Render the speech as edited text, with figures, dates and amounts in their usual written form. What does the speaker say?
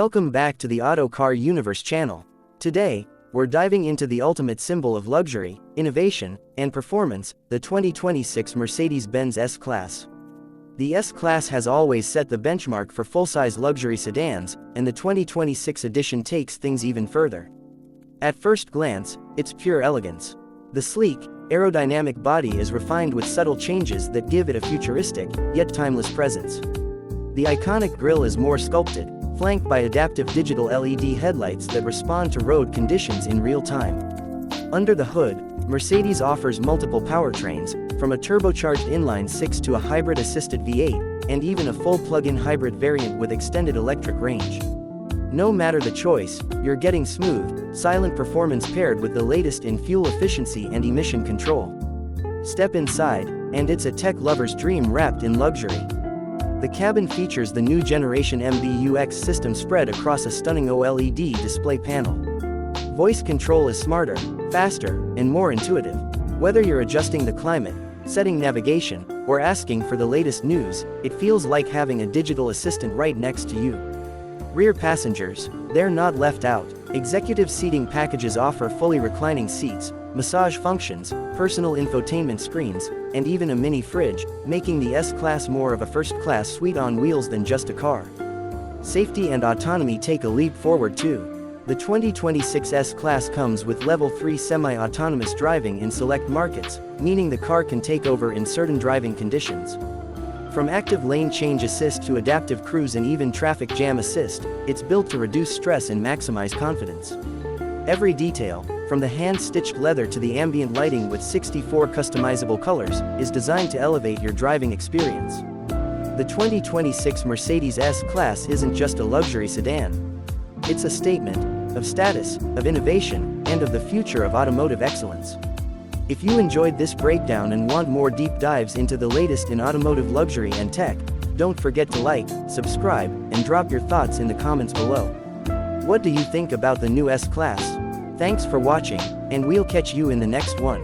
Welcome back to the Auto Car Universe channel. Today, we're diving into the ultimate symbol of luxury, innovation, and performance, the 2026 Mercedes-Benz S-Class. The S-Class has always set the benchmark for full-size luxury sedans, and the 2026 edition takes things even further. At first glance, it's pure elegance. The sleek, aerodynamic body is refined with subtle changes that give it a futuristic, yet timeless presence. The iconic grille is more sculpted, flanked by adaptive digital LED headlights that respond to road conditions in real time. Under the hood, Mercedes offers multiple powertrains, from a turbocharged inline-6 to a hybrid-assisted V8, and even a full plug-in hybrid variant with extended electric range. No matter the choice, you're getting smooth, silent performance paired with the latest in fuel efficiency and emission control. Step inside, and it's a tech lover's dream wrapped in luxury. The cabin features the new generation MBUX system spread across a stunning OLED display panel. Voice control is smarter, faster, and more intuitive. Whether you're adjusting the climate, setting navigation, or asking for the latest news, it feels like having a digital assistant right next to you. Rear passengers, they're not left out. Executive seating packages offer fully reclining seats, massage functions, personal infotainment screens, and even a mini fridge, making the S-Class more of a first-class suite on wheels than just a car. Safety and autonomy take a leap forward too. The 2026 S-Class comes with Level 3 semi-autonomous driving in select markets, meaning the car can take over in certain driving conditions. From active lane change assist to adaptive cruise and even traffic jam assist, it's built to reduce stress and maximize confidence. Every detail, from the hand-stitched leather to the ambient lighting with 64 customizable colors, is designed to elevate your driving experience. The 2026 Mercedes S-Class isn't just a luxury sedan. It's a statement of status, of innovation, and of the future of automotive excellence. If you enjoyed this breakdown and want more deep dives into the latest in automotive luxury and tech, don't forget to like, subscribe, and drop your thoughts in the comments below. What do you think about the new S-Class? Thanks for watching, and we'll catch you in the next one.